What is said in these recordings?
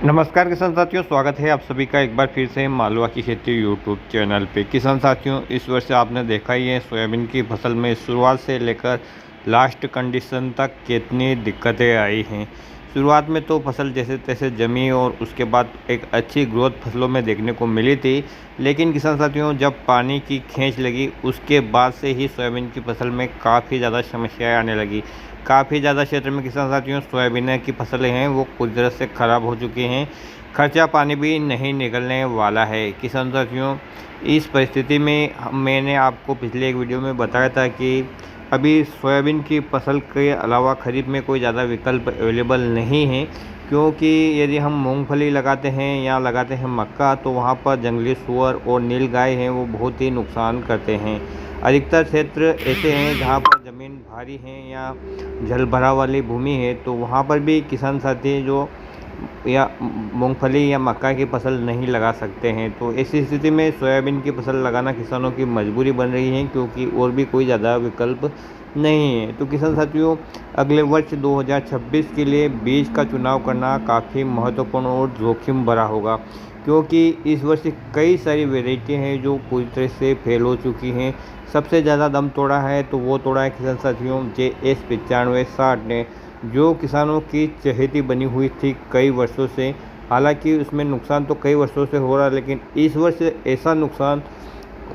नमस्कार किसान साथियों, स्वागत है आप सभी का एक बार फिर से मालवा की खेती यूट्यूब चैनल पे। किसान साथियों, इस वर्ष आपने देखा ही है सोयाबीन की फसल में शुरुआत से लेकर लास्ट कंडीशन तक कितनी दिक्कतें आई हैं। शुरुआत में तो फसल जैसे तैसे जमी और उसके बाद एक अच्छी ग्रोथ फसलों में देखने को मिली थी, लेकिन किसान साथियों जब पानी की खींच लगी उसके बाद से ही सोयाबीन की फसल में काफ़ी ज़्यादा समस्याएँ आने लगी। काफ़ी ज़्यादा क्षेत्र में किसान साथियों सोयाबीन की फसलें हैं वो पूरी तरह से ख़राब हो चुकी हैं। खर्चा पानी भी नहीं निकलने वाला है। किसान साथियों, इस परिस्थिति में मैंने आपको पिछले एक वीडियो में बताया था कि अभी सोयाबीन की फसल के अलावा खरीफ में कोई ज़्यादा विकल्प अवेलेबल नहीं है, क्योंकि यदि हम मूंगफली लगाते हैं या लगाते हैं मक्का तो वहाँ पर जंगली सूअर और नीलगाय हैं वो बहुत ही नुकसान करते हैं। अधिकतर क्षेत्र ऐसे हैं जहाँ पर ज़मीन भारी है या जल भरा वाली भूमि है, तो वहाँ पर भी किसान साथी जो या मूंगफली या मक्का की फसल नहीं लगा सकते हैं। तो ऐसी स्थिति में सोयाबीन की फसल लगाना किसानों की मजबूरी बन रही है, क्योंकि और भी कोई ज़्यादा विकल्प नहीं है। तो किसान साथियों, अगले वर्ष 2026 के लिए बीज का चुनाव करना काफ़ी महत्वपूर्ण और जोखिम भरा होगा, क्योंकि इस वर्ष कई सारी वेराइटी हैं जो पूरी तरह से फेल हो चुकी हैं। सबसे ज़्यादा दम तोड़ा है तो वो तोड़ा है किसान साथियों JS 9560 ने, जो किसानों की चहेती बनी हुई थी कई वर्षों से। हालांकि उसमें नुकसान तो कई वर्षों से हो रहा है, लेकिन इस वर्ष ऐसा नुकसान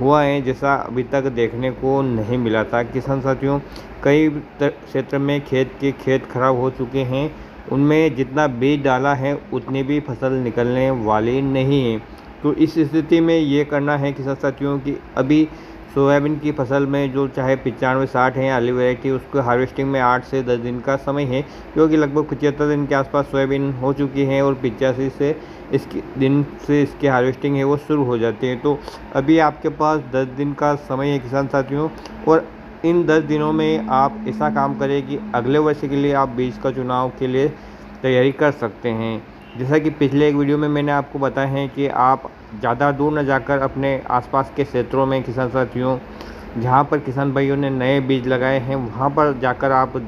हुआ है जैसा अभी तक देखने को नहीं मिला था। किसान साथियों, कई क्षेत्र में खेत खराब हो चुके हैं। उनमें जितना बीज डाला है उतनी भी फसल निकलने वाली नहीं है। तो इस स्थिति में ये करना है किसान साथियों कि अभी सोयाबीन की फसल में जो चाहे 9560 है आली वैरायटी, उसको हार्वेस्टिंग में 8 से 10 दिन का समय है, क्योंकि लगभग 75 दिन के आसपास सोयाबीन हो चुकी है और 85 से इसकी दिन से इसकी हार्वेस्टिंग है वो शुरू हो जाती है। तो अभी आपके पास 10 दिन का समय है किसान साथियों, और इन 10 दिनों में आप ऐसा काम करें कि अगले वर्ष के लिए आप बीज का चुनाव के लिए तैयारी कर सकते हैं। जैसा कि पिछले एक वीडियो में मैंने आपको बताया है कि आप ज़्यादा दूर न जाकर अपने आसपास के क्षेत्रों में किसान साथियों जहाँ पर किसान भाइयों ने नए बीज लगाए हैं वहाँ पर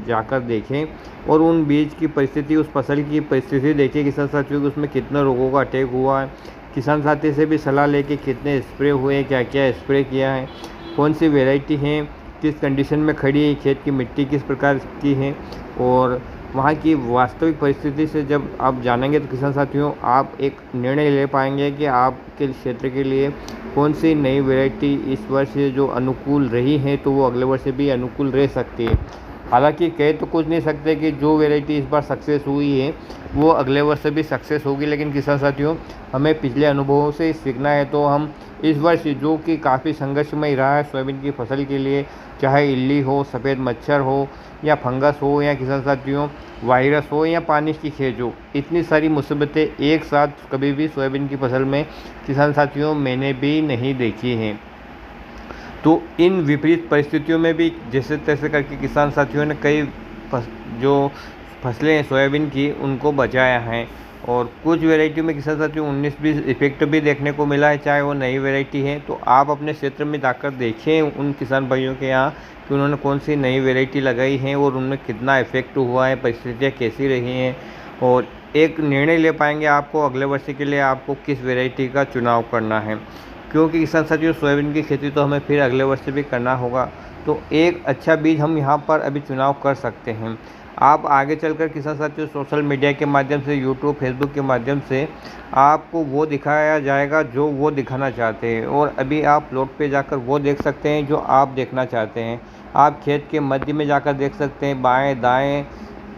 जाकर देखें और उन बीज की परिस्थिति, उस फसल की परिस्थिति देखिए किसान साथियों कि उसमें कितने रोगों का अटैक हुआ है। किसान साथी से भी सलाह लेके कितने स्प्रे हुए, क्या क्या स्प्रे किया है, कौन सी वेराइटी है, किस कंडीशन में खड़ी है, खेत की मिट्टी किस प्रकार की है, और वहाँ की वास्तविक परिस्थिति से जब आप जानेंगे तो किसान साथियों आप एक निर्णय ले पाएंगे कि आपके क्षेत्र के लिए कौन सी नई वैरायटी इस वर्ष जो अनुकूल रही है तो वो अगले वर्ष भी अनुकूल रह सकती है। हालांकि कह तो कुछ नहीं सकते कि जो वैरायटी इस बार सक्सेस हुई है वो अगले वर्ष भी सक्सेस होगी, लेकिन किसान साथियों हमें पिछले अनुभवों से सीखना है। तो हम इस वर्ष जो कि काफ़ी संघर्षमय रहा है सोयाबीन की फसल के लिए, चाहे इल्ली हो, सफ़ेद मच्छर हो या फंगस हो या किसान साथियों वायरस हो या पानी की खेज हो, इतनी सारी मुसीबतें एक साथ कभी भी सोयाबीन की फसल में किसान साथियों मैंने भी नहीं देखी हैं। तो इन विपरीत परिस्थितियों में भी जैसे तैसे करके किसान साथियों ने कई जो फसलें हैं सोयाबीन की उनको बचाया है, और कुछ वैरायटी में किसान साथियों 19-20 इफेक्ट भी देखने को मिला है, चाहे वो नई वैरायटी है। तो आप अपने क्षेत्र में जाकर देखें उन किसान भाइयों के यहाँ कि उन्होंने कौन सी नई वैरायटी लगाई है और उनमें कितना इफेक्ट हुआ है, परिस्थितियाँ कैसी रही हैं, और एक निर्णय ले पाएंगे आपको अगले वर्ष के लिए आपको किस वैरायटी का चुनाव करना है। क्योंकि किसान साथियों सोयाबीन की खेती तो हमें फिर अगले वर्ष भी करना होगा, तो एक अच्छा बीज हम यहाँ पर अभी चुनाव कर सकते हैं। आप आगे चलकर किसान साथियों सोशल मीडिया के माध्यम से, यूट्यूब फेसबुक के माध्यम से आपको वो दिखाया जाएगा जो वो दिखाना चाहते हैं, और अभी आप प्लॉट पे जाकर वो देख सकते हैं जो आप देखना चाहते हैं। आप खेत के मध्य में जाकर देख सकते हैं, बाएं दाएं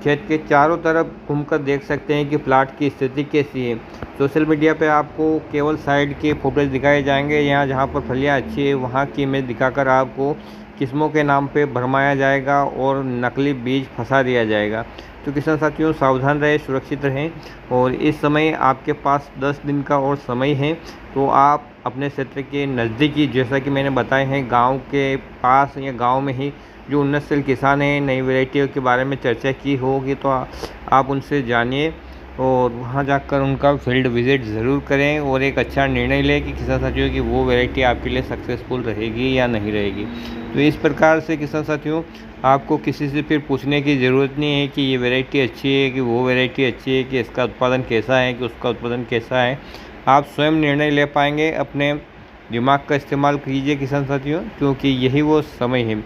खेत के चारों तरफ घूमकर देख सकते हैं कि प्लाट की स्थिति कैसी है। सोशल मीडिया पे आपको केवल साइड के फोटोज दिखाए जाएंगे, यहाँ जहाँ पर फलियाँ अच्छी है वहाँ की इमेज दिखाकर आपको किस्मों के नाम पे भरमाया जाएगा और नकली बीज फंसा दिया जाएगा। तो किसान साथियों सावधान रहें, सुरक्षित रहें, और इस समय आपके पास 10 दिन का और समय है। तो आप अपने क्षेत्र के नज़दीकी, जैसा कि मैंने बताए हैं, गांव के पास या गांव में ही जो उन्नतशील किसान हैं, नई वैरायटियों के बारे में चर्चा की होगी तो आप उनसे जानिए और वहाँ जाकर उनका फील्ड विज़िट ज़रूर करें और एक अच्छा निर्णय लें कि किसान साथियों कि वो वैरायटी आपके लिए सक्सेसफुल रहेगी या नहीं रहेगी। तो इस प्रकार से किसान साथियों आपको किसी से फिर पूछने की ज़रूरत नहीं है कि ये वैरायटी अच्छी है कि वो वैरायटी अच्छी है, कि इसका उत्पादन कैसा है, कि उसका उत्पादन कैसा है। आप स्वयं निर्णय ले पाएंगे। अपने दिमाग का इस्तेमाल कीजिए किसान साथियों, क्योंकि यही वो समय है।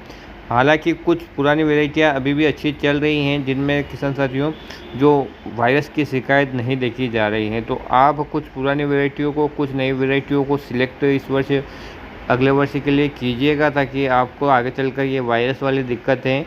हालांकि कुछ पुरानी वैरायटियाँ अभी भी अच्छी चल रही हैं, जिनमें किसान साथियों जो वायरस की शिकायत नहीं देखी जा रही है। तो आप कुछ पुरानी वैरायटियों को, कुछ नई वैरायटियों को सिलेक्ट इस वर्ष अगले वर्ष के लिए कीजिएगा, ताकि आपको आगे चलकर ये वायरस वाली दिक्कतें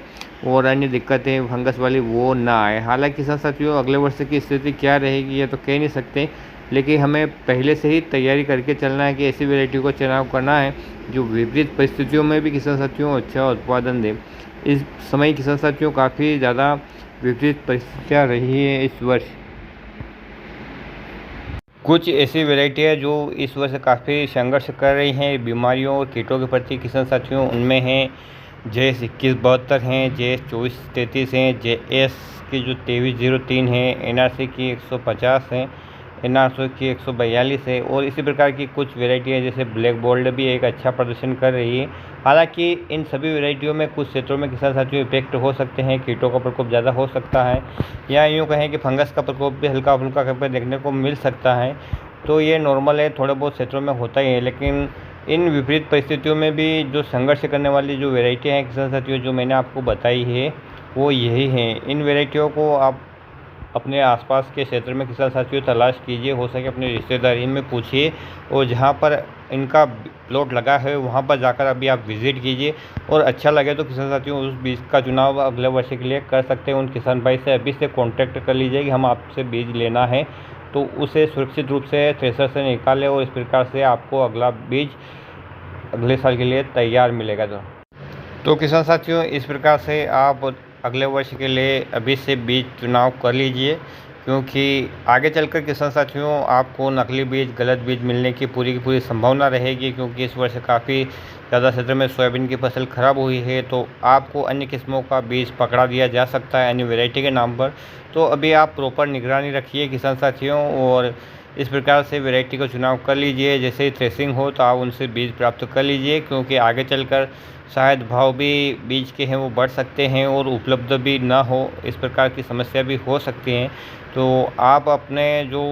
और अन्य दिक्कतें फंगस वाली वो ना आए। हालांकि किसान साथियों अगले वर्ष की स्थिति क्या रहेगी ये तो कह नहीं सकते, लेकिन हमें पहले से ही तैयारी करके चलना है कि ऐसी वैरायटी को चुनाव करना है जो विपरीत परिस्थितियों में भी किसान साथियों अच्छा उत्पादन दे। इस समय किसान साथियों काफ़ी ज़्यादा विपरीत परिस्थितियाँ रही है इस वर्ष। कुछ ऐसी वैरायटी है जो इस वर्ष काफ़ी संघर्ष कर रही हैं बीमारियों और कीटों के प्रति किसान साथियों। उनमें हैं JS 2172 हैं, JS 2433 हैं, JS की जो 2303 है, NRC की 150 है, NRC की 142 है और इसी प्रकार की कुछ वैरायटी है जैसे ब्लैक गोल्ड भी एक अच्छा प्रदर्शन कर रही है। हालांकि इन सभी वैरायटियों में कुछ क्षेत्रों में किसान साथियों इफेक्ट हो सकते हैं, कीटों का प्रकोप ज़्यादा हो सकता है, या यूँ कहें कि फंगस का प्रकोप भी हल्का फुल्का कहीं देखने को मिल सकता है। तो ये नॉर्मल है, थोड़े बहुत क्षेत्रों में होता ही है। लेकिन इन विपरीत परिस्थितियों में भी जो संघर्ष करने वाली जो वैरायटी हैं किसान साथियों जो मैंने आपको बताई है वो यही हैं। इन वैरायटियों को आप अपने आसपास के क्षेत्र में किसान साथियों तलाश कीजिए, हो सके अपनी रिश्तेदारी में पूछिए, और जहाँ पर इनका प्लॉट लगा है वहाँ पर जाकर अभी आप विज़िट कीजिए। और अच्छा लगे तो किसान साथियों उस बीज का चुनाव अगले वर्ष के लिए कर सकते हैं। उन किसान भाई से अभी से कॉन्टैक्ट कर लीजिए कि हम आपसे बीज लेना है, तो उसे सुरक्षित रूप से थ्रेसर से निकालें और इस प्रकार से आपको अगला बीज अगले साल के लिए तैयार मिलेगा। तो किसान साथियों इस प्रकार से आप अगले वर्ष के लिए अभी से बीज चुनाव कर लीजिए, क्योंकि आगे चलकर किसान साथियों आपको नकली बीज, गलत बीज मिलने की पूरी संभावना रहेगी। क्योंकि इस वर्ष काफ़ी ज़्यादा क्षेत्र में सोयाबीन की फसल खराब हुई है, तो आपको अन्य किस्मों का बीज पकड़ा दिया जा सकता है अन्य वैरायटी के नाम पर। तो अभी आप प्रॉपर निगरानी रखिए किसान साथियों, और इस प्रकार से वैरायटी का चुनाव कर लीजिए। जैसे ही थ्रेसिंग हो तो आप उनसे बीज प्राप्त कर लीजिए, क्योंकि आगे चलकर शायद भाव भी बीज के हैं वो बढ़ सकते हैं और उपलब्ध भी ना हो, इस प्रकार की समस्या भी हो सकती हैं। तो आप अपने जो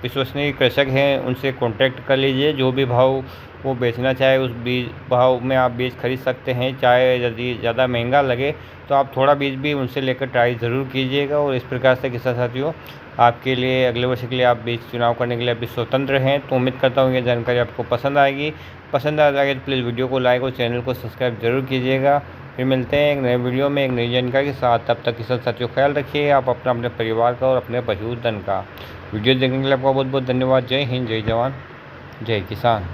विश्वसनीय कृषक हैं उनसे कांटेक्ट कर लीजिए, जो भी भाव वो बेचना चाहे उस बीज भाव में आप बीज खरीद सकते हैं। चाहे यदि ज़्यादा महंगा लगे तो आप थोड़ा बीज भी उनसे लेकर ट्राई ज़रूर कीजिएगा। और इस प्रकार से किसान साथियों आपके लिए अगले वर्ष के लिए आप बीज चुनाव करने के लिए अभी स्वतंत्र हैं। तो उम्मीद करता हूँ ये जानकारी आपको पसंद आएगी। पसंद आ जाएगी तो प्लीज़ वीडियो को लाइक और चैनल को सब्सक्राइब जरूर कीजिएगा। फिर मिलते हैं एक नए वीडियो में एक नई जानकारी के साथ। तब तक किसान साथियों ख्याल रखिए आप अपना, अपने परिवार का और अपने पशुधन का। वीडियो देखने के लिए आपका बहुत बहुत धन्यवाद। जय हिंद, जय जवान, जय किसान।